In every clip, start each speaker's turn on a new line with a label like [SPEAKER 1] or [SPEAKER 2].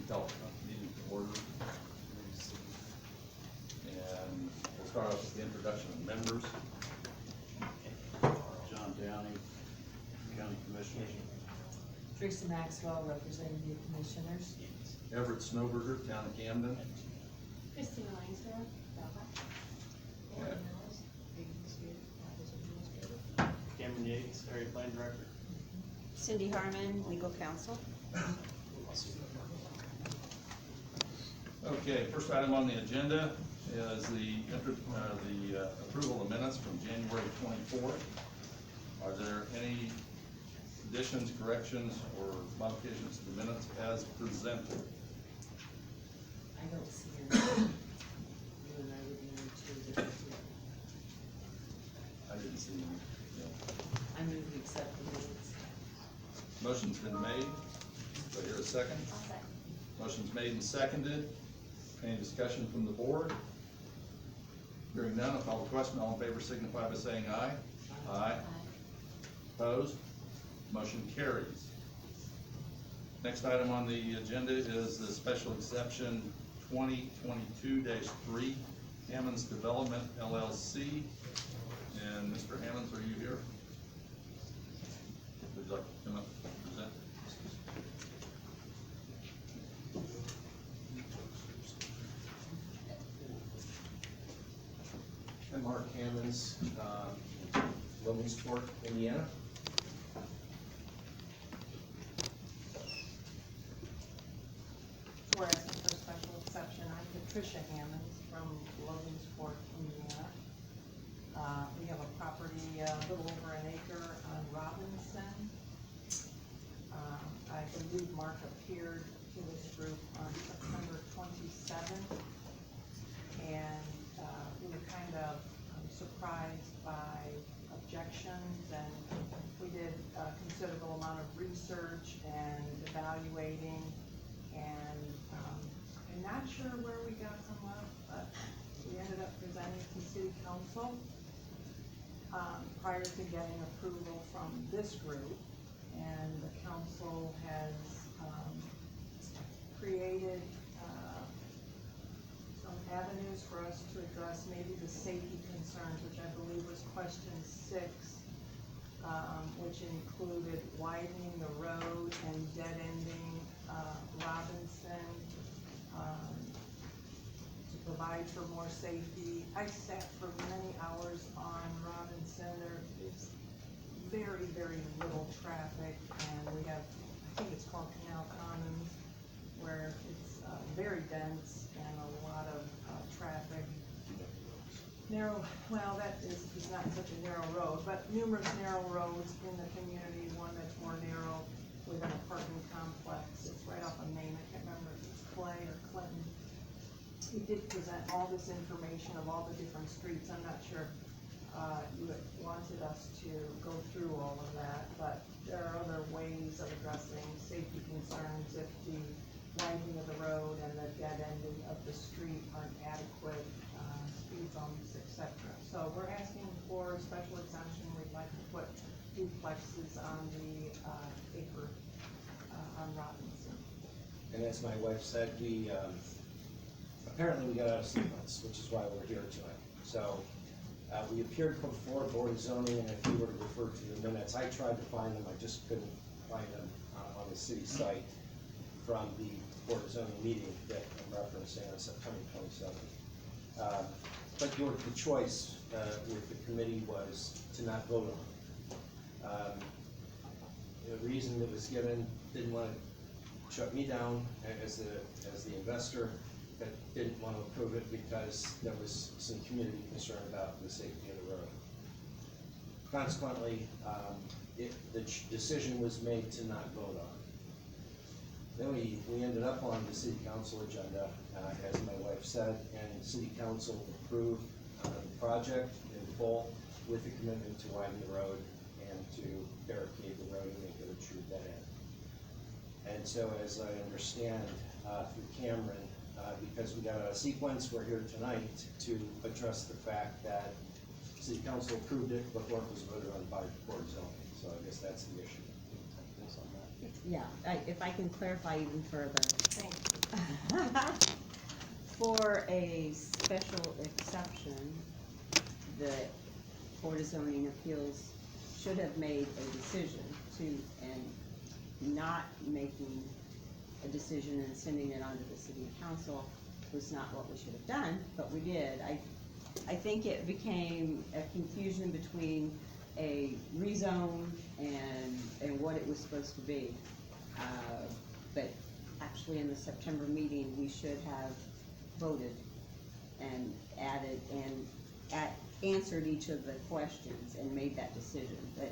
[SPEAKER 1] Health meeting to order. And we'll start off with the introduction of members.
[SPEAKER 2] John Downey, County Commissioners.
[SPEAKER 3] Teresa Maxwell, representing the commissioners.
[SPEAKER 1] Everett Snowberger, Town of Camden.
[SPEAKER 4] Christina Langsdorff,
[SPEAKER 1] Okay.
[SPEAKER 2] Cameron Yates, Area Plan Director.
[SPEAKER 4] Cindy Harmon, legal counsel.
[SPEAKER 1] Okay, first item on the agenda is the approval of minutes from January 24th. Are there any additions, corrections, or modifications to the minutes as presented?
[SPEAKER 3] I don't see her. You and I would need to different.
[SPEAKER 1] I didn't see any.
[SPEAKER 3] I move we accept the minutes.
[SPEAKER 1] Motion's been made. Do I hear a second? Motion's made and seconded. Any discussion from the board? Hearing none, I'll call the question. All in favor signify by saying aye. Aye. Opposed? Motion carries. Next item on the agenda is the special exception 2022-3, Hammonds Development LLC. And Mr. Hammonds, are you here? Would you like to come up and present?
[SPEAKER 5] I'm Mark Hammonds, Williamsport, Indiana.
[SPEAKER 6] We're asking for a special exception. I'm Patricia Hammonds from Logansport, Indiana. We have a property a little over an acre on Robinson. I believe Mark appeared to this group on September 27th. And we were kind of surprised by objections, and we did a considerable amount of research and evaluating, and I'm not sure where we got them up, but we ended up presenting to city council prior to getting approval from this group, and the council has created some avenues for us to address maybe the safety concerns, which I believe was question 6, which included widening the road and dead-ending Robinson to provide for more safety. I sat for many hours on Robinson. There is very, very little traffic, and we have, I think it's called Canal Commons, where it's very dense and a lot of traffic. Narrow, well, that is not such a narrow road, but numerous narrow roads in the community, one that's more narrow with an apartment complex. It's right off of Main. I can't remember if it's Clay or Clinton. He did present all this information of all the different streets. I'm not sure you had wanted us to go through all of that, but there are other ways of addressing safety concerns if the widening of the road and the dead ending of the street aren't adequate, speed bumps, etc. So we're asking for a special exemption. We'd like to put duplexes on the acre on Robinson.
[SPEAKER 5] And as my wife said, we apparently we got out of sequence, which is why we're here tonight. So we appeared before Board of Zoning, and if you were to refer to the minutes, I tried to find them, I just couldn't find them on the city site from the Board of Zoning meeting that I'm referencing on September 27th. But the choice with the committee was to not vote on it. The reason that was given, didn't want to shut me down as the investor, but didn't want to approve it because there was some community concern about the safety of the road. Consequently, the decision was made to not vote on it. Then we ended up on the city council agenda, as my wife said, and city council approved the project in full with the commitment to widen the road and to barricade the road and make it a true dead end. And so, as I understand through Cameron, because we got out of sequence, we're here tonight to address the fact that city council approved it before it was voted on by Board of Zoning. So I guess that's the issue.
[SPEAKER 4] Yeah, if I can clarify even further.
[SPEAKER 6] Thank you.
[SPEAKER 4] For a special exception, the Board of Zoning Appeals should have made a decision and not making a decision and sending it on to the city council was not what we should have done, but we did. I think it became a confusion between a rezone and what it was supposed to be. But actually in the September meeting, we should have voted and added and answered each of the questions and made that decision. But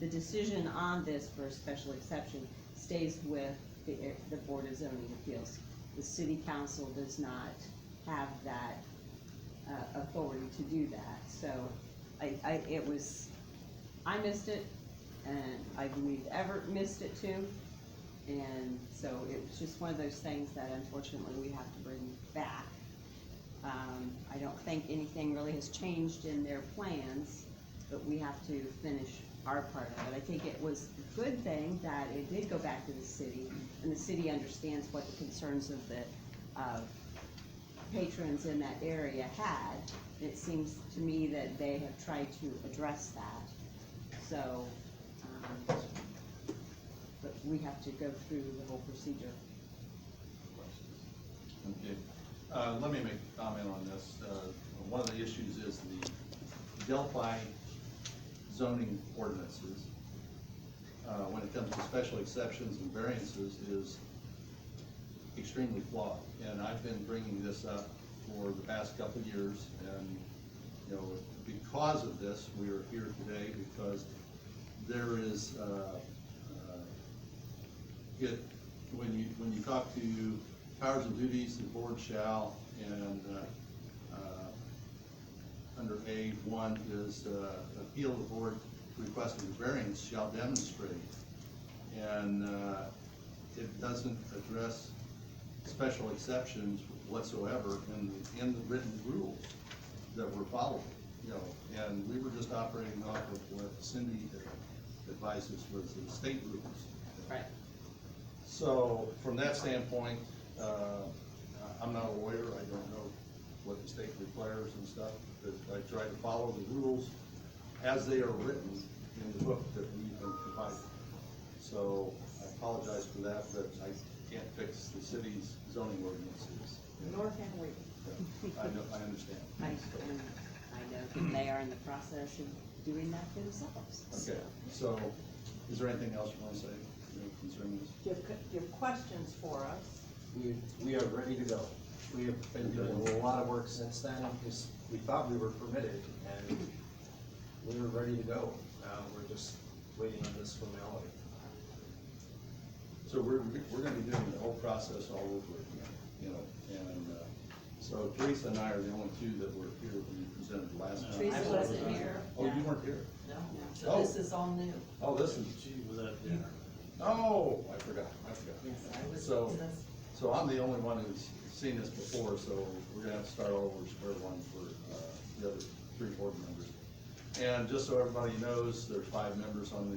[SPEAKER 4] the decision on this for a special exception stays with the Board of Zoning Appeals. The city council does not have that authority to do that. So I missed it, and I believe Everett missed it too. And so it was just one of those things that unfortunately we have to bring back. I don't think anything really has changed in their plans, but we have to finish our part of it. I think it was a good thing that it did go back to the city, and the city understands what the concerns of the patrons in that area had. It seems to me that they have tried to address that. So, but we have to go through the whole procedure.
[SPEAKER 1] Okay, let me make a comment on this. One of the issues is the Delphi zoning ordinances, when it comes to special exceptions and variances, is extremely flawed. And I've been bringing this up for the past couple of years, and, you know, because of this, we are here today, because there is, when you talk to powers and duties, the board shall, and under A1 is appeal the board requesting the variance shall demonstrate, and it doesn't address special exceptions whatsoever in the written rules that were followed, you know, and we were just operating off of what Cindy advises was the state rules.
[SPEAKER 4] Right.
[SPEAKER 1] So from that standpoint, I'm not a lawyer, I don't know what the state requires and stuff, but I try to follow the rules as they are written in the book that we've been provided. So I apologize for that, but I can't fix the city's zoning ordinances.
[SPEAKER 6] Nor can we.
[SPEAKER 1] Yeah, I know, I understand.
[SPEAKER 4] I know that they are in the process of doing that themselves.
[SPEAKER 1] Okay, so is there anything else you want to say, you know, concerning this?
[SPEAKER 6] Do you have questions for us?
[SPEAKER 5] We are ready to go. We have been doing a lot of work since then, because we thought we were permitted, and we were ready to go. We're just waiting on this formality.
[SPEAKER 1] So we're gonna be doing the whole process all over again, you know, and, so Teresa and I are the only two that were here when you presented last time.
[SPEAKER 4] Teresa wasn't here.
[SPEAKER 1] Oh, you weren't here?
[SPEAKER 3] No,
[SPEAKER 1] Oh.
[SPEAKER 3] so this is all new.
[SPEAKER 1] Oh, this is,
[SPEAKER 2] She was at dinner.
[SPEAKER 1] oh, I forgot.
[SPEAKER 3] Yes, I was.
[SPEAKER 1] So-
[SPEAKER 3] this-
[SPEAKER 1] So I'm the only one who's seen this before, so we're gonna have to start all over square one for, the other 3 board members. And just so everybody knows, there's 5 members on the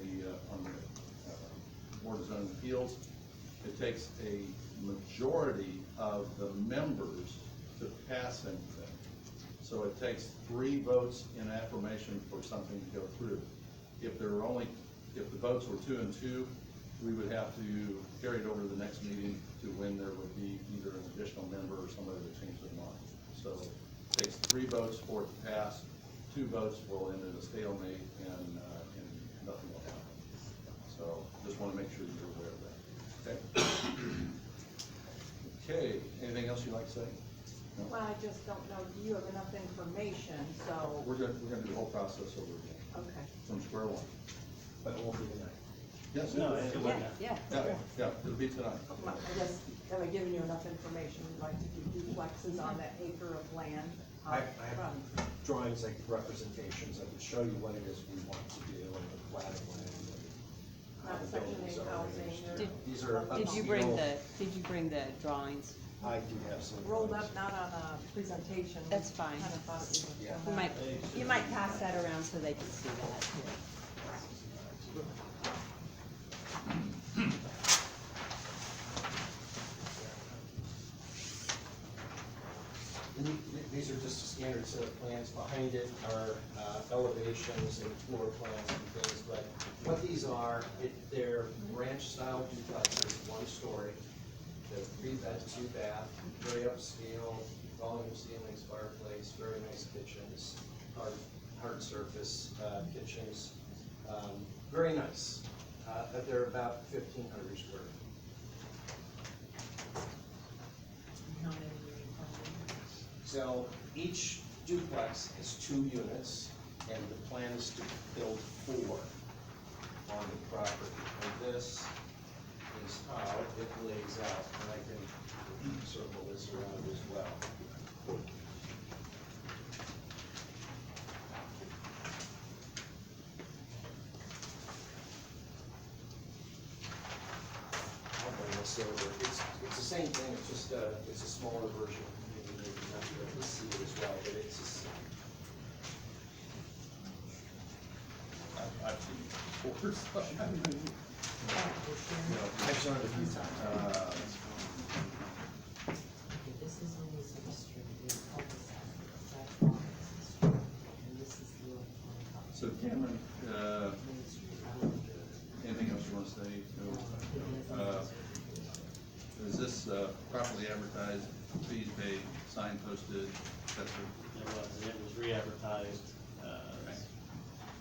[SPEAKER 1] Board of Zoning Appeals. It takes a majority of the members to pass anything. So it takes 3 votes in affirmation for something to go through. If the votes were 2 and 2, we would have to carry it over to the next meeting to when there would be either an additional member or somebody that changed their mind. So it takes 3 votes for it to pass, 2 votes will end in a stalemate, and nothing will happen. So just wanna make sure you're aware of that, okay? Okay, anything else you'd like to say? No?
[SPEAKER 6] Well, I just don't know, do you have enough information, so,
[SPEAKER 1] We're gonna do the whole process over again,
[SPEAKER 6] okay.
[SPEAKER 1] from square one.
[SPEAKER 5] But it won't be tonight.
[SPEAKER 1] Yes,
[SPEAKER 2] No,
[SPEAKER 1] it
[SPEAKER 2] it
[SPEAKER 1] will.
[SPEAKER 2] wasn't.
[SPEAKER 4] Yeah.
[SPEAKER 1] Yeah, it'll be tonight.
[SPEAKER 6] I guess, have I given you enough information, we'd like to do duplexes on that acre of land?
[SPEAKER 5] I have drawings, like representations that would show you what it is we want to do, and the plat of land. and how
[SPEAKER 6] Not
[SPEAKER 5] the
[SPEAKER 6] Section
[SPEAKER 5] buildings
[SPEAKER 6] 8
[SPEAKER 5] are
[SPEAKER 6] housing
[SPEAKER 5] arranged.
[SPEAKER 6] or-
[SPEAKER 5] These are
[SPEAKER 4] Did you bring
[SPEAKER 5] upscale-
[SPEAKER 4] the drawings?
[SPEAKER 5] I do have some.
[SPEAKER 6] Rolled
[SPEAKER 5] drawings.
[SPEAKER 6] up, not on a presentation.
[SPEAKER 4] That's fine.
[SPEAKER 6] Kind of thought it was.
[SPEAKER 5] Yeah.
[SPEAKER 4] You might pass that around so they can see that.
[SPEAKER 5] just a standard set of plans. Behind it are elevations and floor plans and things, but what these are, they're ranch-style duplexes, one story. They're 3-bed, 2-bath, very upscale, volume ceilings, fireplace, very nice kitchens, hard surface kitchens. Very nice, but they're about 1,500 square feet.
[SPEAKER 3] How many are you calling?
[SPEAKER 5] So each duplex is 2 units, and the plan is to build 4 on the property. And this is how it lays out, and I can circle this around as well. I'll bring this over. It's the same thing, it's just it's a smaller version. Maybe not be able to see it as well, but it's just,
[SPEAKER 1] I've seen it before, so.
[SPEAKER 5] I've shown it a few times.
[SPEAKER 3] Okay, this is always a street, we cul-de-sac, that's one, and this is the old one.
[SPEAKER 1] So Cameron,
[SPEAKER 3] Main Street, I don't know.
[SPEAKER 1] anything else you wanna say? No. Is this properly advertised, fees paid, sign posted, et cetera?
[SPEAKER 2] It was re-advertised,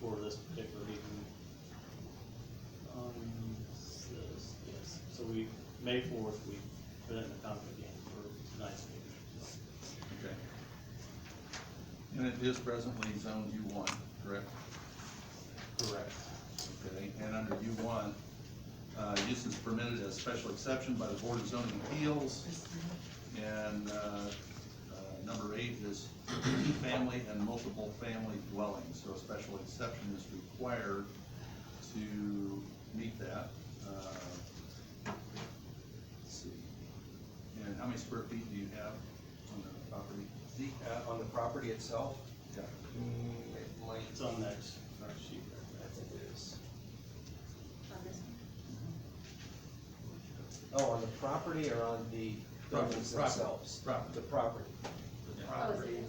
[SPEAKER 2] for this particular meeting. Yes, so May 4th, we put it in the contract again for tonight's meeting.
[SPEAKER 1] Okay. And it is presently zoned U1, correct?
[SPEAKER 5] Correct.
[SPEAKER 1] Okay, and under U1, use is permitted as special exception by the Board of Zoning Appeals. And number 8 is family and multiple family dwellings, so a special exception is required to meet that. Let's see, and how many square feet do you have on the property?
[SPEAKER 5] On the property itself,
[SPEAKER 1] Yeah.
[SPEAKER 5] it might,
[SPEAKER 2] It's on next sheet there.
[SPEAKER 5] I think it is.
[SPEAKER 4] On this
[SPEAKER 5] Oh, on the property or on the buildings
[SPEAKER 1] Property.
[SPEAKER 5] themselves?
[SPEAKER 1] Property.
[SPEAKER 5] The property.
[SPEAKER 1] Yeah.
[SPEAKER 5] Property. You know,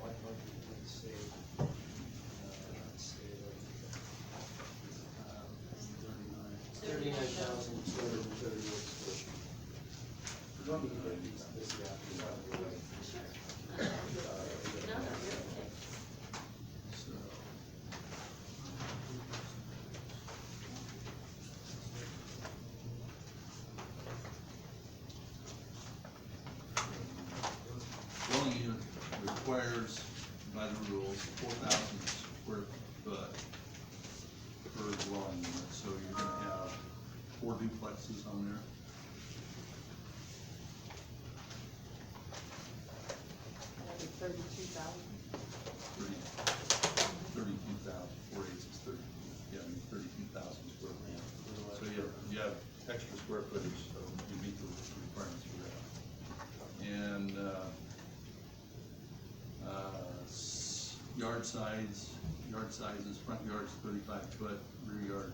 [SPEAKER 5] let's see. Let's see. 39,238 square feet. Let me break this down, because I'll be away.
[SPEAKER 1] So, dwelling unit requires, by the rules, 4,000 square foot per dwelling unit, so you're gonna have 4 duplexes on there.
[SPEAKER 6] That'd be 32,000.
[SPEAKER 1] 32,000, 4 eighths is 30, yeah, I mean, 32,000 square feet. So you have extra square footage, so you meet the requirements for that. And, yard sizes, front yard's 35 foot, rear yard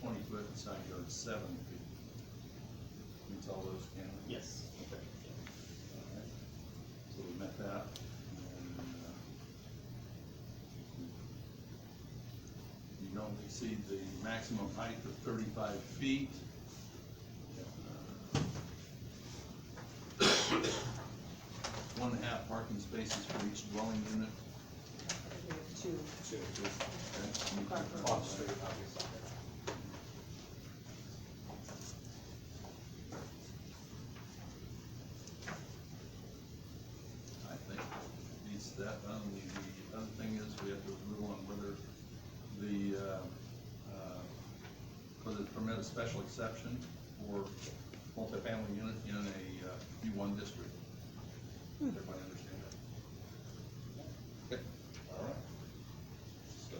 [SPEAKER 1] 20 foot, and side yard 7 feet. Meets all those, can we?
[SPEAKER 2] Yes.
[SPEAKER 1] Okay. Alright. So we met that. And, you don't exceed the maximum height of 35 feet. 1.5 parking spaces for each dwelling unit.
[SPEAKER 6] We have 2.
[SPEAKER 1] Okay.
[SPEAKER 5] On the street, obviously.
[SPEAKER 1] I think meets that. The other thing is we have to rule on whether whether to permit a special exception for multifamily unit in a U1 district. Everybody understand that? Okay, all right. So.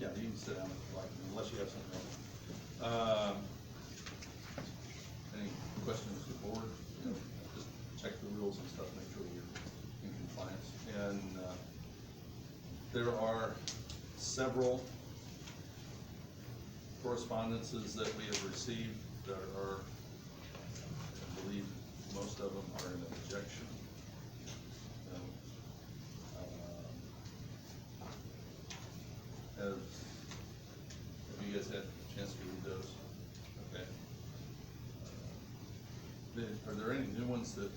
[SPEAKER 1] Yeah, you can sit down if you like, unless you have something else. Any questions to the board? You know, just check the rules and stuff, make sure you're in compliance. And, there are several correspondences that we have received that are, believe most of them are in objection. So, have you guys had a chance to read those? Okay. Are there any new ones that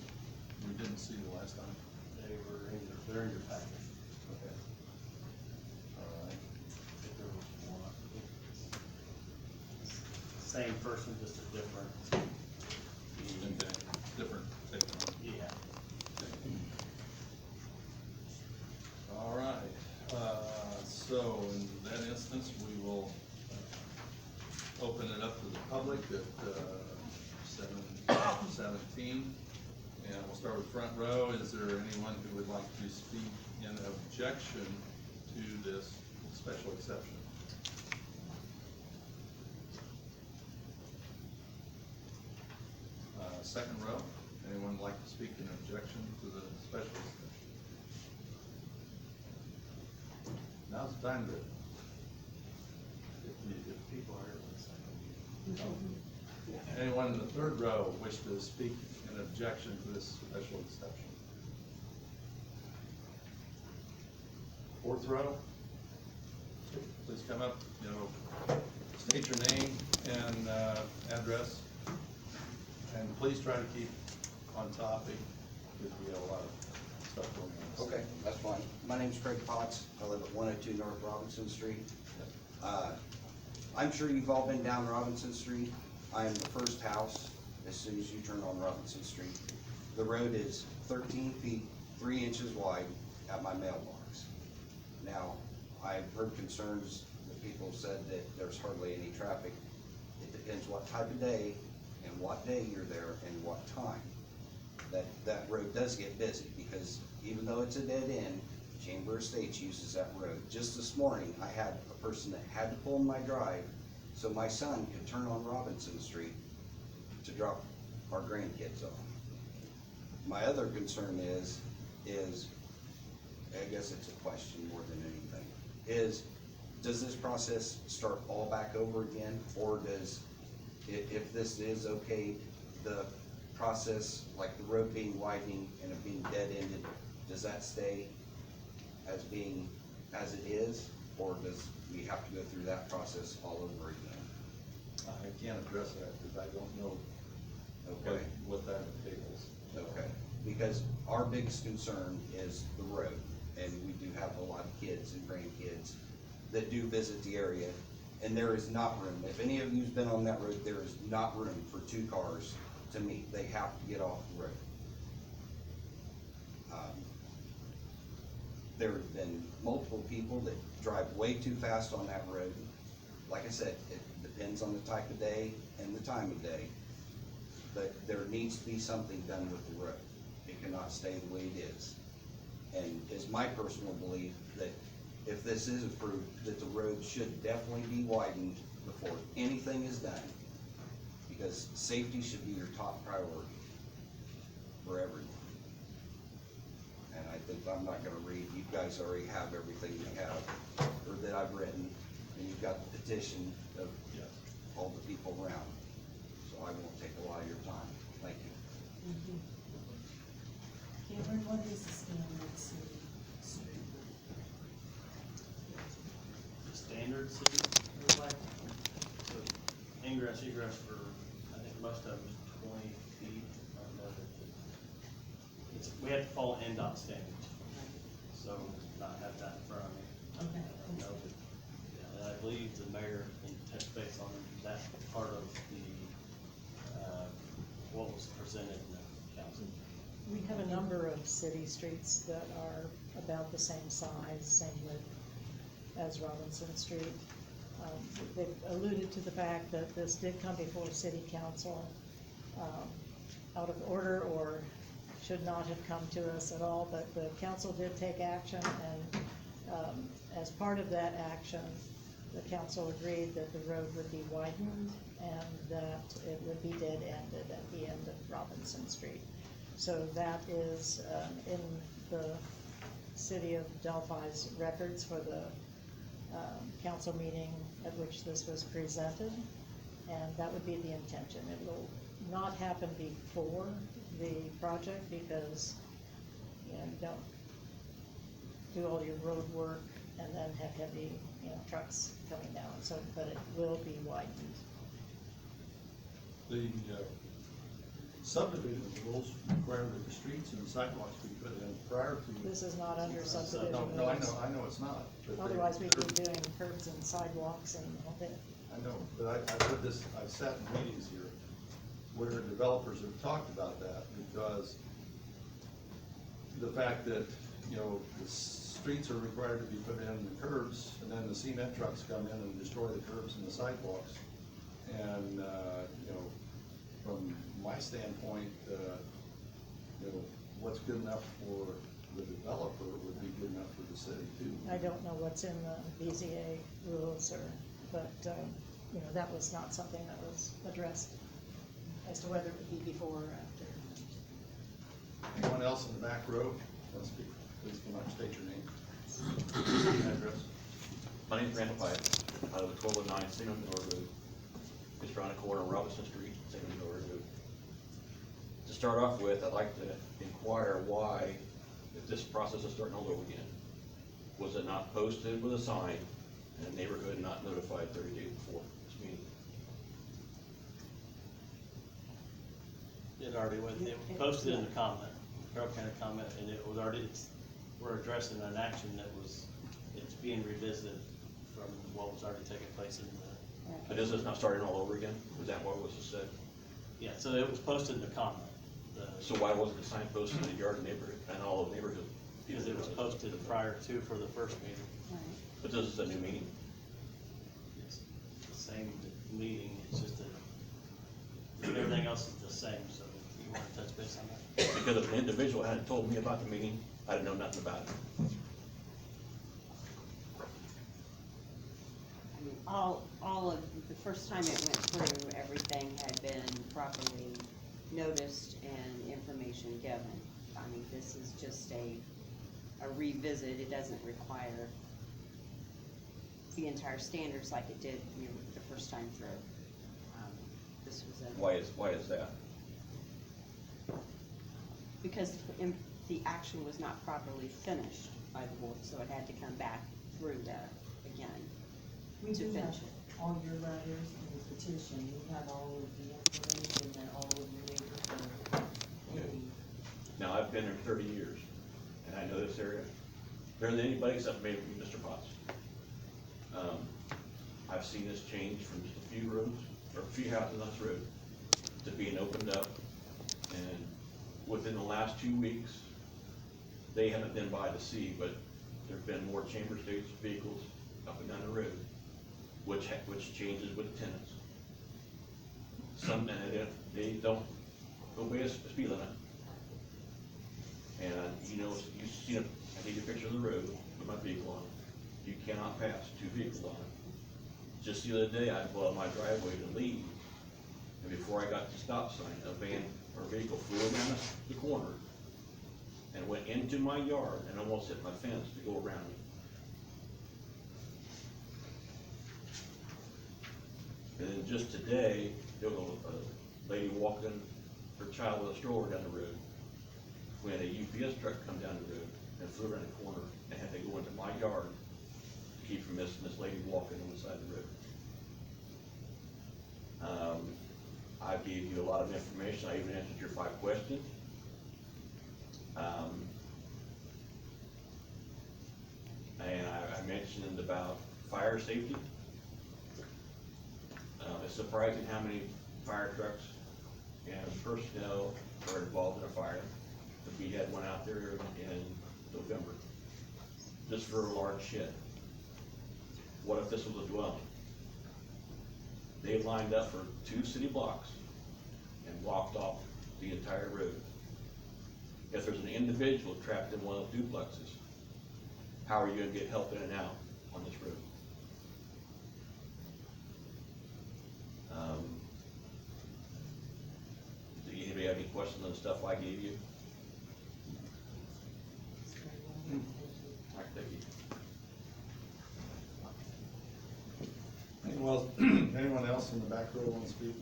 [SPEAKER 1] we didn't see the last time?
[SPEAKER 2] They're in your package.
[SPEAKER 1] Okay. All right.
[SPEAKER 2] I think there was one. Same person, just a different.
[SPEAKER 1] Okay, different take on it.
[SPEAKER 2] Yeah.
[SPEAKER 1] All right, so in that instance, we will open it up to the public at 7:17. And we'll start with front row. Is there anyone who would like to speak in objection to this special exception? Second row, anyone like to speak in objection to the special exception? Now's the time to, if people are here. Anyone in the third row wish to speak in objection to this special exception? Fourth row, please come up, state your name and address, and please try to keep on topic, because we have a lot of stuff going on.
[SPEAKER 7] Okay, that's fine. My name's Craig Potts. I live at 102 North Robinson Street. I'm sure you've all been down Robinson Street. I am the first house as soon as you turn on Robinson Street. The road is 13 feet, 3 inches wide at my mailbox. Now, I've heard concerns that people said that there's hardly any traffic. It depends what type of day and what day you're there and what time. That road does get busy, because even though it's a dead end, Chamber of Estates uses that road. Just this morning, I had a person that had to pull in my drive so my son could turn on Robinson Street to drop our grandkids off. My other concern is, I guess it's a question more than anything, does this process start all back over again, or if this is okay, the process, like the road being widening and it being dead-ended, does that stay as it is, or does we have to go through that process all over again?
[SPEAKER 1] I can't address that because I don't know
[SPEAKER 7] Okay,
[SPEAKER 1] what that entails.
[SPEAKER 7] okay, because our biggest concern is the road, and we do have a lot of kids and grandkids that do visit the area, and there is not room. If any of you's been on that road, there is not room for 2 cars to meet. They have to get off the road. There have been multiple people that drive way too fast on that road. Like I said, it depends on the type of day and the time of day, but there needs to be something done with the road. It cannot stay the way it is. And it's my personal belief that if this is approved, that the road should definitely be widened before anything is done, because safety should be your top priority for everyone. And I think I'm not gonna read, you guys already have everything you have, or that I've written, and you've got the petition of
[SPEAKER 1] Yes.
[SPEAKER 7] all the people around. So I won't take a lot of your time. Thank you.
[SPEAKER 3] Cameron, what is the standard city street?
[SPEAKER 2] The standard city, like, so ingress, egress for, I think most of them is 20 feet. I don't know if we have to follow NDOT standards, so not have that in front of me.
[SPEAKER 3] Okay.
[SPEAKER 2] I don't know, but, yeah, and I believe the mayor can touch base on that part of the, what was presented in the council.
[SPEAKER 8] We have a number of city streets that are about the same size, same width as Robinson Street. They've alluded to the fact that this did come before city council out of order, or should not have come to us at all, but the council did take action, and as part of that action, the council agreed that the road would be widened and that it would be dead-ended at the end of Robinson Street. So that is in the city of Delphi's records for the council meeting at which this was presented, and that would be the intention. It will not happen before the project because, you don't do all your road work and then have heavy, trucks coming down, so, but it will be widened.
[SPEAKER 1] The subdivision rules require that the streets and sidewalks be put in prior to.
[SPEAKER 8] This is not under subdivision
[SPEAKER 1] No,
[SPEAKER 8] rules.
[SPEAKER 1] I know it's not. but they-
[SPEAKER 8] Otherwise, we'd be doing curbs and sidewalks and all that.
[SPEAKER 1] I know, but I've heard this, I've sat in meetings here where developers have talked about that because the fact that, the streets are required to be put in, the curbs, and then the cement trucks come in and destroy the curbs and the sidewalks. And, from my standpoint, what's good enough for the developer would be good enough for the city too.
[SPEAKER 8] I don't know what's in the BZA rules but, that was not something that was addressed as to whether it would be before or after.
[SPEAKER 1] Anyone else in the back row want to speak? Please come up and state your name. Address.
[SPEAKER 9] My name's Randall Pyatt. I live at 1209 Singham North Road. Just around the corner on Robinson Street, Singham North Road. To start off with, I'd like to inquire why, if this process is starting all over again, was it not posted with a sign and the neighborhood not notified 30 days before this meeting?
[SPEAKER 2] It already went, it was posted in the comment, Carroll County comment, and it was already, we're addressing an action that was, it's being revisited from what was already taking place in the.
[SPEAKER 9] But is this not starting all over again? Was that what was said?
[SPEAKER 2] Yeah, so it was posted in the comment,
[SPEAKER 9] So why wasn't the sign posted in the yard and neighborhood, and all of neighborhood?
[SPEAKER 2] because it was posted prior to for the first meeting.
[SPEAKER 9] But this is a new meeting.
[SPEAKER 2] It's the same meeting, it's just that everything else is the same, so you want to touch base on that?
[SPEAKER 9] Because if an individual hadn't told me about the meeting, I'd know nothing about it.
[SPEAKER 4] I mean, all of, the first time it went through, everything had been properly noticed and information given. I mean, this is just a revisit, it doesn't require the entire standards like it did, the first time through. This was a.
[SPEAKER 9] Why is that?
[SPEAKER 4] Because the action was not properly finished by the board, so it had to come back through that again.
[SPEAKER 3] We
[SPEAKER 4] To
[SPEAKER 3] do have
[SPEAKER 4] finish it.
[SPEAKER 3] all your letters and the petition, we have all of the information that all of your neighbors need.
[SPEAKER 9] Now, I've been there 30 years, and I know this area better than anybody except maybe Mr. Potts. I've seen this change from just a few rooms, or a few houses on this road, to being opened up, and within the last 2 weeks, they haven't been by to see, but there've been more chamber stage vehicles up and down the road, which changes with tenants. Some, and they don't obey a speed limit. And, you've seen it, I take a picture of the road with my vehicle on it. You cannot pass 2 vehicles on it. Just the other day, I pulled out my driveway to leave, and before I got to the stop sign, a van or vehicle flew down the corner and went into my yard and almost hit my fence to go around me. And then just today, there was a lady walking her child with a stroller down the road. We had a UPS truck come down the road and flew around the corner and had to go into my yard to keep from missing this lady walking on the side of the road. I gave you a lot of information. I even answered your 5 questions. And I mentioned about fire safety. It's surprising how many fire trucks and personnel are involved in a fire. We had one out there in November, just for a large shed. What if this was a dwelling? They lined up for 2 city blocks and blocked off the entire road. If there's an individual trapped in one of those duplexes, how are you gonna get help in and out on this road? Do anybody have any questions on the stuff I gave you? All right, thank you.
[SPEAKER 1] Anyone else in the back row want to speak?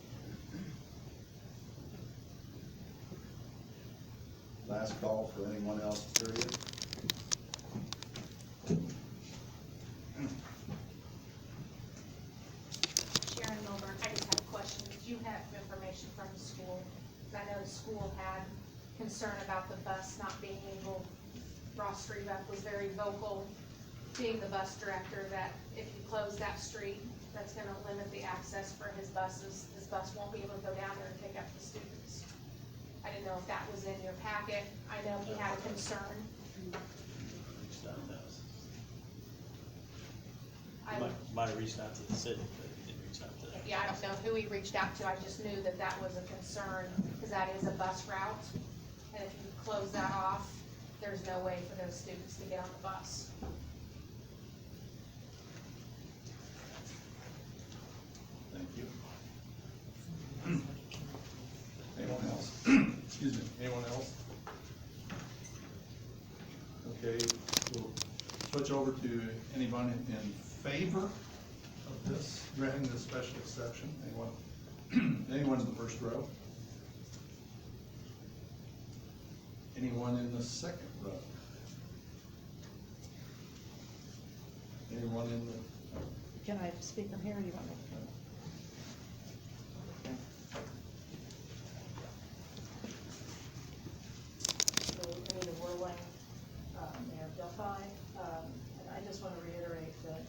[SPEAKER 1] Last call for anyone else, period.
[SPEAKER 10] Sharon Milburn, I just have a question. Did you have information from the school? 'Cause I know the school had concern about the bus not being able, Ross Streetup was very vocal, being the bus director, that if you close that street, that's gonna limit the access for his buses. His bus won't be able to go down there and pick up the students. I didn't know if that was in your packet. I know he had a concern.
[SPEAKER 2] Reached out to us.
[SPEAKER 10] I,
[SPEAKER 2] Might have reached out to the city, but he didn't reach out to us.
[SPEAKER 10] yeah, I don't know who he reached out to. I just knew that that was a concern, because that is a bus route. And if you close that off, there's no way for those students to get on the bus.
[SPEAKER 1] Thank you. Anyone else? Excuse me, anyone else? Okay, we'll switch over to anyone in favor of this, granting this special exception. Anyone? Anyone in the first row? Anyone in the second row? Anyone in the,
[SPEAKER 8] Can I speak from here, or you want me? So, Anita Whirling, Mayor of Delphi, and I just want to reiterate that,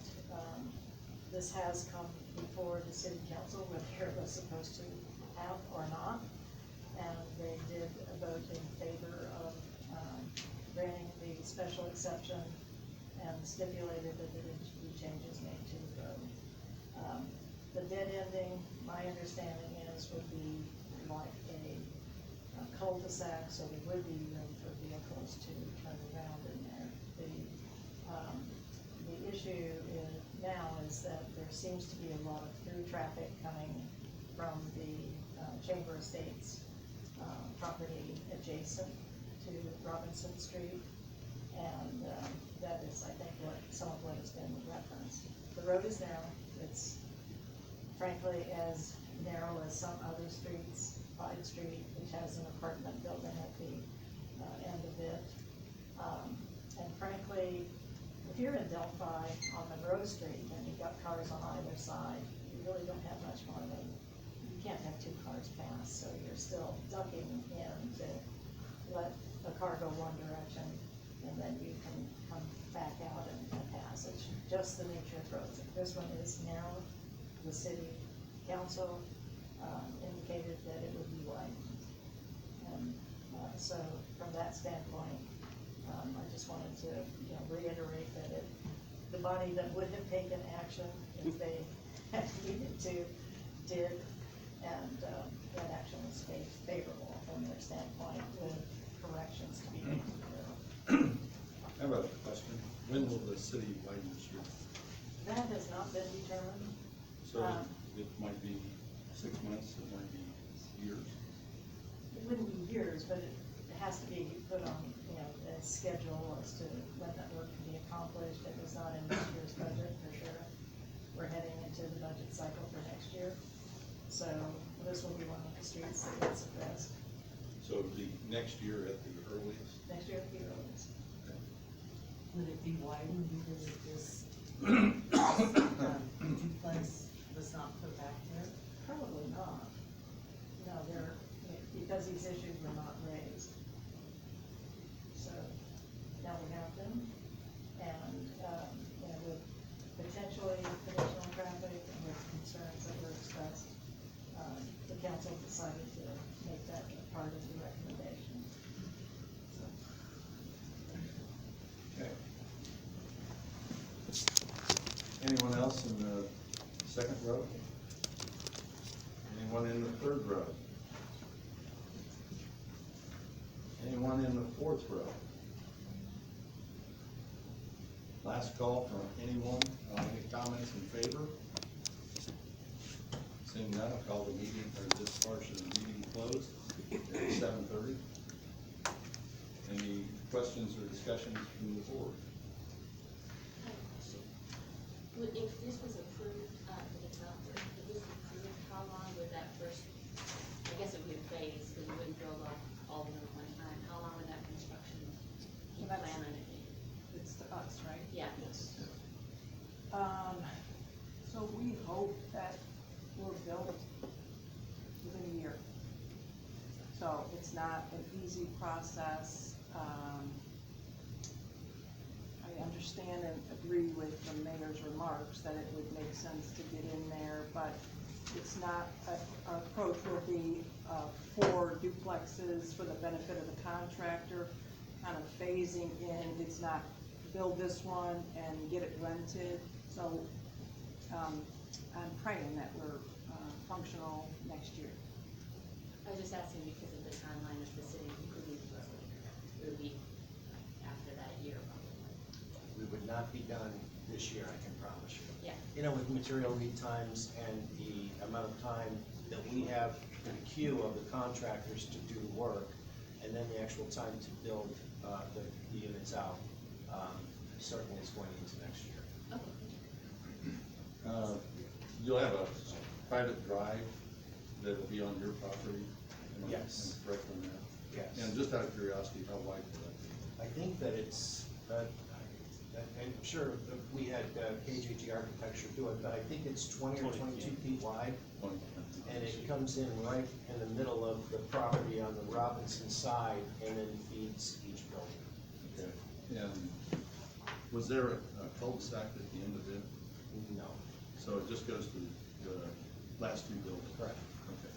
[SPEAKER 8] this has come before the city council, whether it was supposed to have or not, and they did vote in favor of, granting the special exception and stipulated that there would be changes made to the road. The dead ending, my understanding is, would be like a cul-de-sac, so there would be room for vehicles to turn around in there. The issue now is that there seems to be a lot of through traffic coming from the Chamber Estates property adjacent to Robinson Street. And that is, I think, some of what has been referenced. The road is narrow. It's frankly as narrow as some other streets. Clyde Street, which has an apartment building at the end of it. And frankly, if you're in Delphi on Monroe Street and you've got cars on either side, you really don't have much more than, you can't have two cars pass, so you're still ducking in to let a car go one direction, and then you can come back out and pass. It's just the nature of roads. This one is narrow. The city council indicated that it would be widened. And so from that standpoint, I just wanted to, reiterate that the body that would have taken action if they had needed to, did, and that action was favorable from their standpoint with corrections to be made to the road.
[SPEAKER 1] I have a question. When will the city widen the street?
[SPEAKER 8] That has not been determined.
[SPEAKER 1] So it might be 6 months, it might be years.
[SPEAKER 8] It wouldn't be years, but it has to be put on, a schedule as to when that work can be accomplished. It was not in this year's budget for sure. We're heading into the budget cycle for next year. So this will be one of the streets that gets addressed
[SPEAKER 1] So it'll be next year at the earliest.
[SPEAKER 8] next year at the earliest.
[SPEAKER 3] Would it be widened because of this duplex was not put back there?
[SPEAKER 8] Probably not. No, because these issues were not raised. So now we have them, and, with potentially additional traffic and with concerns that were expressed, the council decided to make that a part of the recommendation. So,
[SPEAKER 1] Okay. Anyone else in the second row? Anyone in the third row? Anyone in the fourth row? Last call from anyone, any comments in favor? Seeing none, I'll call the meeting, or this portion of the meeting closed at 7:30. Any questions or discussions from the board?
[SPEAKER 11] I have a question. If this was approved, if it's not, if this was approved, how long would that first, I guess it would be a phase, because you wouldn't build off all of them at one time, how long would that be
[SPEAKER 6] hope that we're built within a year. So it's not an easy process. I understand and agree with the mayor's remarks that it would make sense to get in there, but it's not, our approach will be 4 duplexes for the benefit of the contractor, kind of phasing in. It's not build this one and get it rented. So I'm praying that we're functional next year.
[SPEAKER 11] I was just asking because of the timeline of the city including the road. It would be after that year probably.
[SPEAKER 5] We would not be done this year, I can promise you.
[SPEAKER 11] Yeah.
[SPEAKER 5] You know, with material lead times and the amount of time that we have in the queue of the contractors to do the work, and then the actual time to build the units out, certainly is going into next year.
[SPEAKER 11] Okay.
[SPEAKER 1] You'll have a private drive that'll be on your property? Am I
[SPEAKER 5] Yes.
[SPEAKER 1] correct on that?
[SPEAKER 5] Yes.
[SPEAKER 1] And just out of curiosity, how wide will that be?
[SPEAKER 5] I think that it's, I'm sure that we had KJG Architecture do it, but I think it's 20 or 22 feet wide. And it comes in right in the middle of the property on the Robinson side and then feeds each building.
[SPEAKER 1] Okay. And was there a cul-de-sac at the end of it?
[SPEAKER 5] No.
[SPEAKER 1] So it just goes to the last 2 buildings?
[SPEAKER 5] Correct.
[SPEAKER 1] Okay.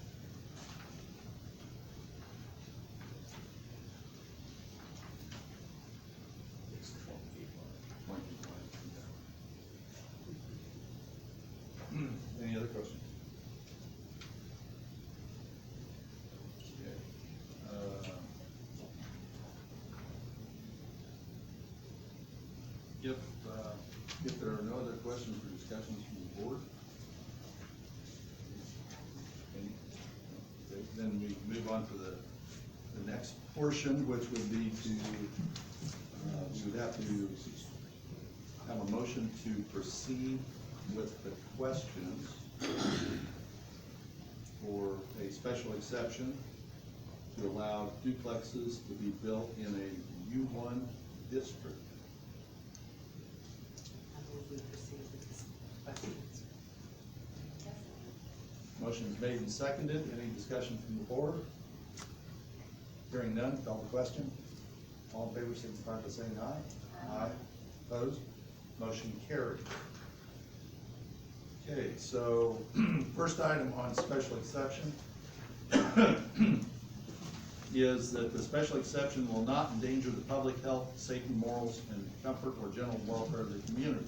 [SPEAKER 9] It's 20 feet wide.
[SPEAKER 1] 20 feet wide, okay. Any other questions? Okay. If there are no other questions or discussions from the board, okay, then we move on to the next portion, which would be to, we would have to have a motion to proceed with the questions for a special exception to allow duplexes to be built in a U1 district.
[SPEAKER 3] I move we proceed with this.
[SPEAKER 1] Motion is made and seconded. Any discussion from the board? Hearing none, call the question. All in favor, signify by saying aye. Aye. Opposed? Motion carried. Okay, so first item on special exception is that the special exception will not endanger the public health, safety, morals, and comfort or general welfare of the community.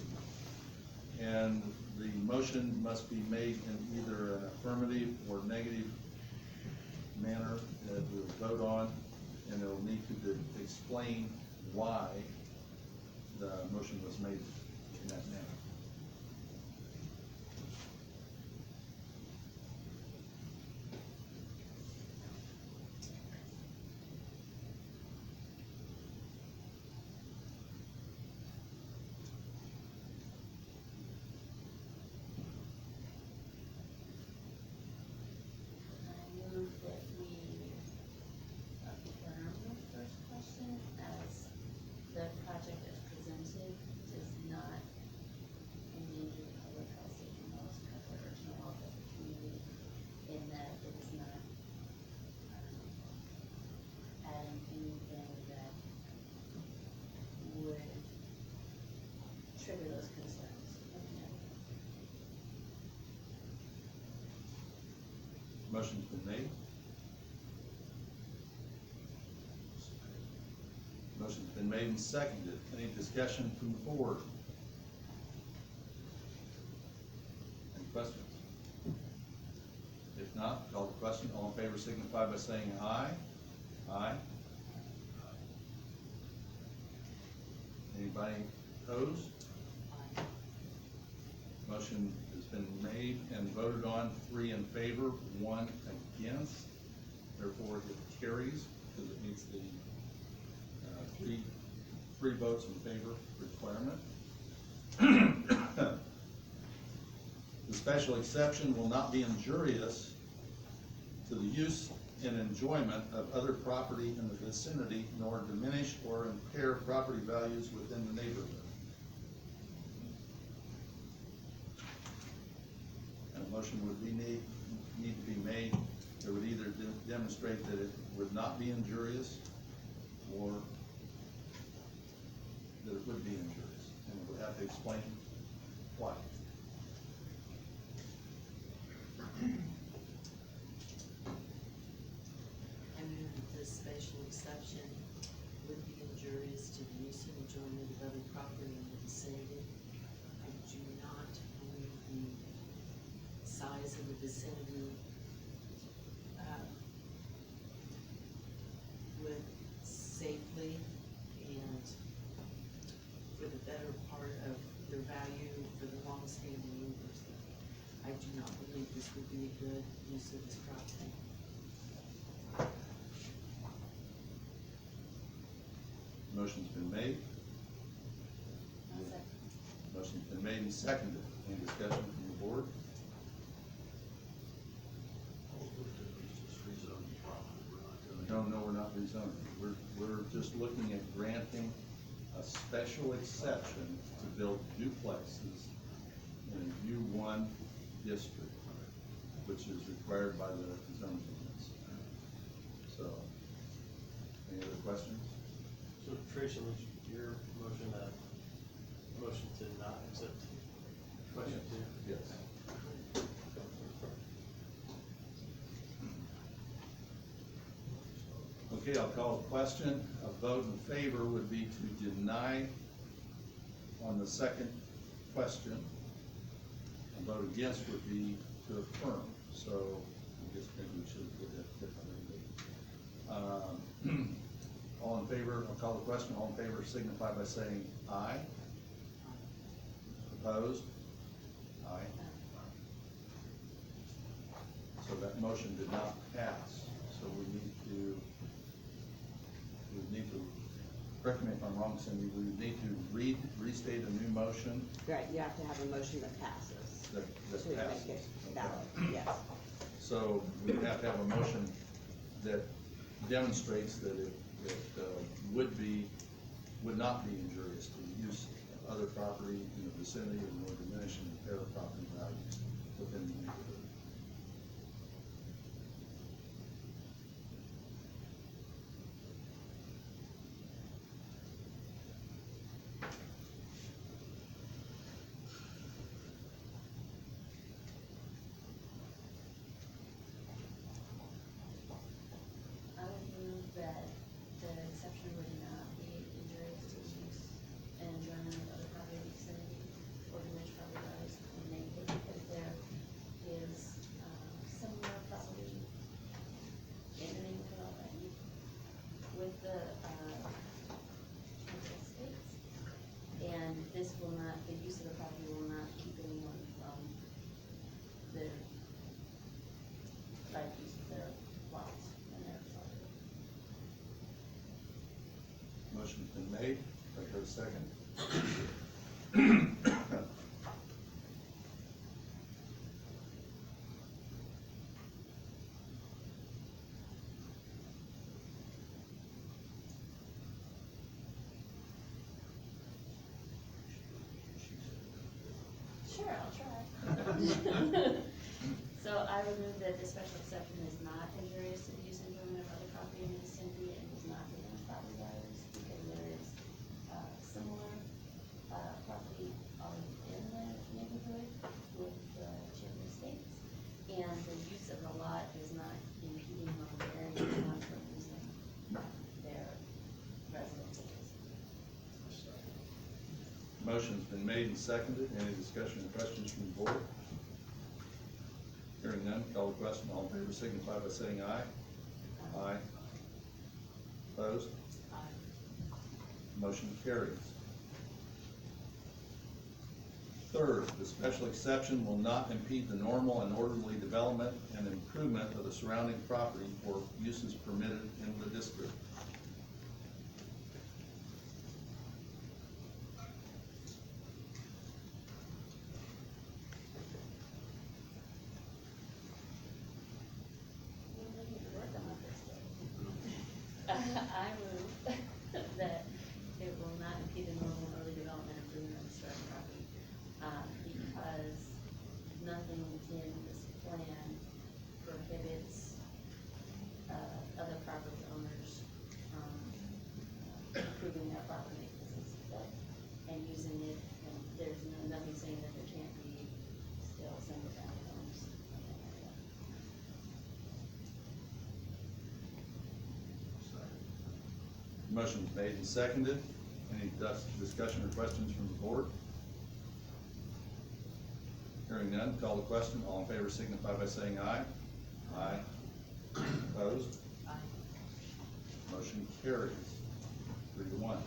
[SPEAKER 1] And the motion must be made in either an affirmative or negative manner that we'll vote on, and it'll need to explain why the motion was made in that manner.
[SPEAKER 11] I move that we affirm the first question as the project as presented does not endanger the public health, safety, morals, comfort, or general welfare of the community, in that it is not adding anything that would trigger those concerns.
[SPEAKER 1] Motion's been made. Motion's been made and seconded. Any discussion from the board? Any questions? If not, call the question. All in favor signify by saying aye. Aye. Anybody opposed? Motion has been made and voted on, 3 in favor, 1 against. Therefore, it carries because it meets the three votes in favor requirement. The special exception will not be injurious to the use and enjoyment of other property in the vicinity, nor diminish or impair property values within the neighborhood. motion would need to be made that would either demonstrate that it would not be injurious or that it would be injurious, and we would have to explain why.
[SPEAKER 3] I move that this special exception would be injurious to the use and enjoyment of other property in the vicinity. I do not believe the size of the vicinity, would safely and for the better part of their value for the long-standing university. I do not believe this would be a good use of this property.
[SPEAKER 1] Motion's been made.
[SPEAKER 11] I'll second.
[SPEAKER 1] Motion's been made and seconded. Any discussion from the board? No, we're not rezoning. We're just looking at granting a special exception to build duplexes in a U1 district, which is required by the zoning ordinance. So, any other questions?
[SPEAKER 2] So Tracy, was your motion motion to not accept question two?
[SPEAKER 1] Yes. Okay, I'll call the question. A vote in favor would be to deny on the second question. A vote against would be to affirm. So I guess maybe we should have put that differently. All in favor, I'll call the question. All in favor signify by saying aye. Opposed? Aye. So that motion did not pass. So we need to, correct me if I'm wrong, Cindy, we need to restate a new motion
[SPEAKER 4] Right, you have to have a motion that passes.
[SPEAKER 1] that
[SPEAKER 4] To
[SPEAKER 1] passes.
[SPEAKER 4] make it
[SPEAKER 1] Okay.
[SPEAKER 4] valid, yes.
[SPEAKER 1] So we have to have a motion that demonstrates that it would not be injurious to use other property in the vicinity and nor diminish and impair property values within the neighborhood.
[SPEAKER 11] I would move that the exception would not be injurious to the use and enjoyment of other property in the vicinity or diminish property values in the neighborhood, because there is, similar property in the neighborhood already with the, estates. And this will not, the use of the property will not keep anyone from the right use of their lots and their property.
[SPEAKER 1] Motion's been made. Do I hear a second?
[SPEAKER 11] Sure, I'll try. So I would move that this special exception is not injurious to the use and enjoyment of other property in the vicinity and does not diminish property values, because there is, similar, property already in the neighborhood with the Chipman Estates. And the use of the lot is not impeding on their anyone from using their residences.
[SPEAKER 1] Motion's been made and seconded. Any discussion or questions from the board? Hearing none, call the question. All in favor signify by saying aye. Aye. Opposed?
[SPEAKER 3] Aye.
[SPEAKER 1] Motion carries. Third, the special exception will not impede the normal and orderly development and improvement of the surrounding property or uses permitted in the district.
[SPEAKER 11] I move that it will not impede the normal and early development and improvement of the surrounding property, because nothing in this plan prohibits, other property owners from improving their property and using it, and there's nothing saying that there can't be still single family homes.
[SPEAKER 1] Motion's made and seconded. Any discussion or questions from the board? Hearing none, call the question. All in favor signify by saying aye. Aye. Opposed?
[SPEAKER 3] Aye.
[SPEAKER 1] Motion carries 3-1.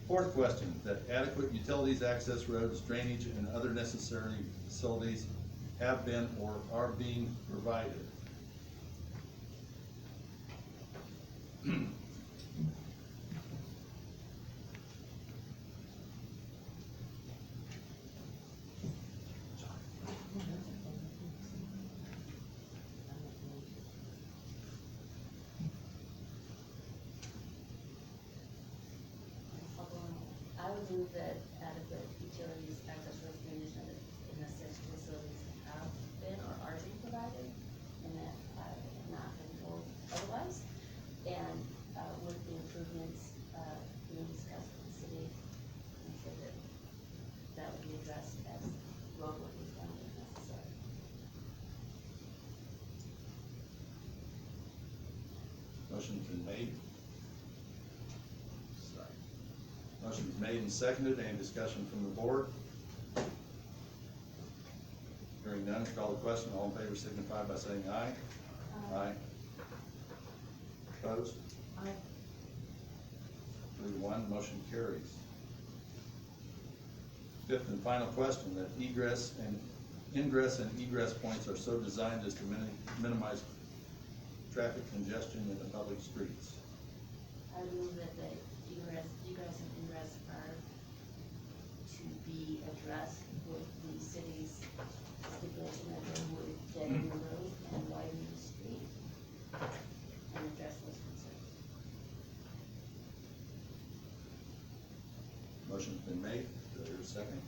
[SPEAKER 1] Fourth question, that adequate utilities, access roads, drainage, and other necessary facilities have been or are being provided.
[SPEAKER 11] I would move that adequate utilities, access roads, drainage, and necessary facilities have been or are being provided, and that I have not been told otherwise. And, with the improvements, being discussed with the city, I'm sure that that would be addressed as road work is done if necessary.
[SPEAKER 1] Motion's been made. Sorry. Motion's made and seconded. Any discussion from the board? Hearing none, call the question. All in favor signify by saying aye. Aye. Opposed?
[SPEAKER 3] Aye.
[SPEAKER 1] 3-1, motion carries. Fifth and final question, that ingress and egress points are so designed as to minimize traffic congestion in the public streets.
[SPEAKER 11] I move that the egress and ingress are to be addressed with the city's stipulation that they would deaden the road and widen the street and address those concerns.
[SPEAKER 1] Motion's been made. Do I hear a second?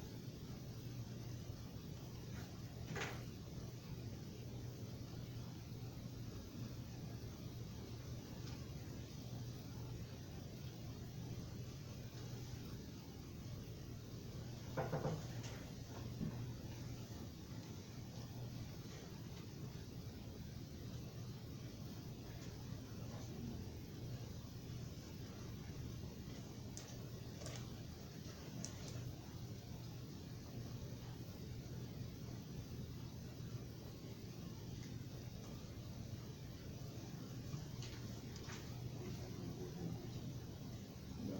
[SPEAKER 1] No.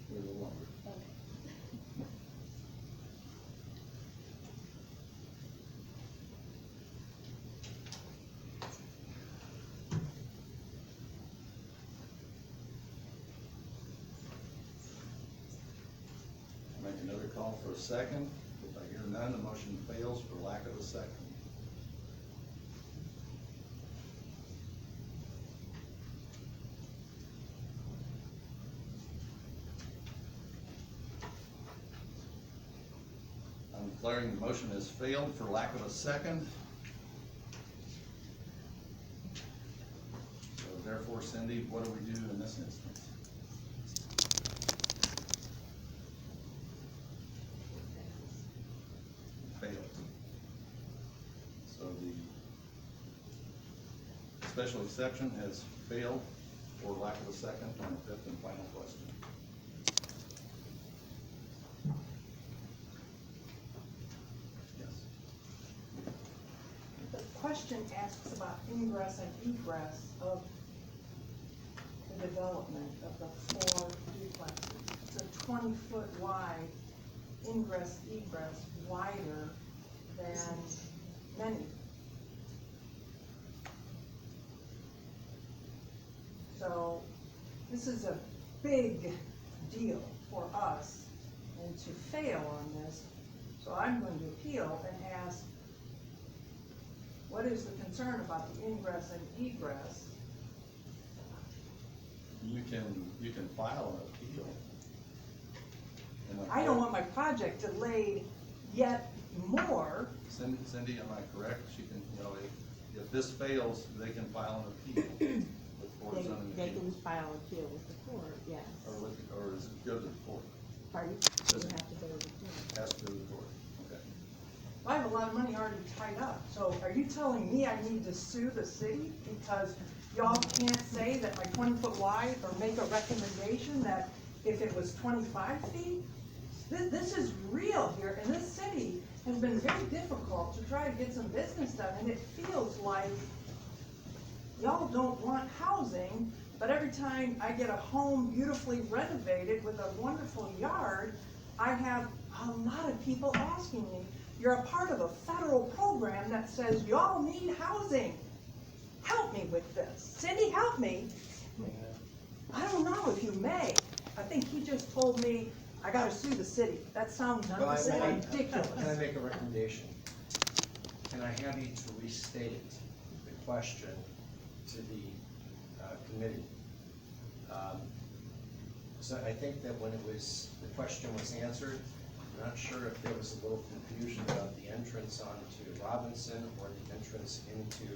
[SPEAKER 1] Wait a little longer. Make another call for a second. If I hear none, the motion fails for lack of a second. I'm declaring the motion has failed for lack of a second. So therefore, Cindy, what do we do in this instance? Failed. So the special exception has failed for lack of a second on the fifth and final question. Yes.
[SPEAKER 6] The question asks about ingress and egress of the development of the 4 duplexes. It's a 20-foot wide ingress egress, wider than many. So this is a big deal for us, and to fail on this, so I'm going to appeal and ask, what is the concern about the ingress and egress?
[SPEAKER 1] You can file an appeal.
[SPEAKER 6] I don't want my project delayed yet
[SPEAKER 1] Cindy, am I correct? She can, you know, if this fails, they can file an appeal with Board of Zoning
[SPEAKER 4] They can
[SPEAKER 1] Appeals.
[SPEAKER 4] file appeal with the court, yes.
[SPEAKER 1] Or is it go to the court?
[SPEAKER 4] Pardon?
[SPEAKER 1] Does
[SPEAKER 4] You
[SPEAKER 1] it-
[SPEAKER 4] have to go to the court.
[SPEAKER 1] Has to go to the court, okay.
[SPEAKER 6] I have a lot of money already tied up, so are you telling me I need to sue the city because y'all can't say that my 20-foot wide or make a recommendation that if it was 25 feet? This is real here, and this city has been very difficult to try to get some business done, and it feels like y'all don't want housing, but every time I get a home beautifully renovated with a wonderful yard, I have a lot of people asking me, you're a part of a federal program that says y'all need housing. Help me with this. Cindy, help me. I don't know if you may. I think he just told me I gotta sue the city. That sounds
[SPEAKER 5] Well,
[SPEAKER 6] ridiculous.
[SPEAKER 5] Can I make a recommendation? Can I have you to restate the question to the committee? So I think that when the question was answered, I'm not sure if there was a little confusion about the entrance onto Robinson or the entrance into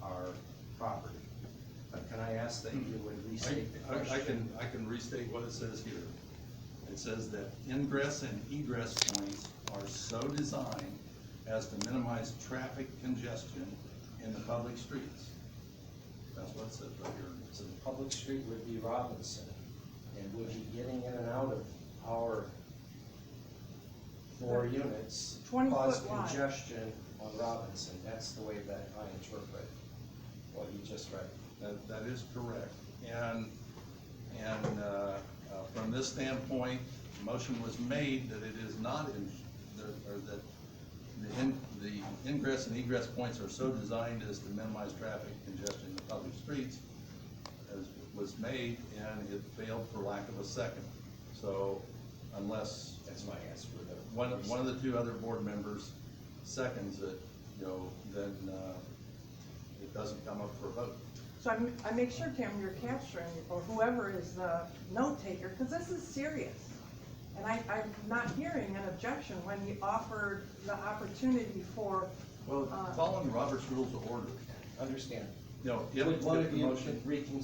[SPEAKER 5] our property. But can I ask that you would restate the question?
[SPEAKER 1] I can restate what it says here. It says that ingress and egress points are so designed as to minimize traffic congestion in the public streets. That's what it says right here.
[SPEAKER 5] So the public street would be Robinson, and would be getting in and out of our 4 units,
[SPEAKER 6] 20
[SPEAKER 5] cause
[SPEAKER 6] foot wide.
[SPEAKER 5] congestion on Robinson. That's the way that I interpret what you just read.
[SPEAKER 1] That is correct. And from this standpoint, the motion was made that it is not or that the ingress and egress points are so designed as to minimize traffic congestion in the public streets, as was made, and it failed for lack of a second. So unless
[SPEAKER 5] That's my answer for the.
[SPEAKER 1] one of the 2 other board members seconds it, you know, then it doesn't come up for a vote.
[SPEAKER 6] So I make sure, Tim, you're capturing, or whoever is the note taker, because this is serious. And I'm not hearing an objection when you offered the opportunity for,
[SPEAKER 1] Well, following Robert's Rules of Order,
[SPEAKER 5] Understand.
[SPEAKER 1] you know, if
[SPEAKER 5] Would one
[SPEAKER 1] the
[SPEAKER 5] of you
[SPEAKER 1] motion.
[SPEAKER 5] reconsider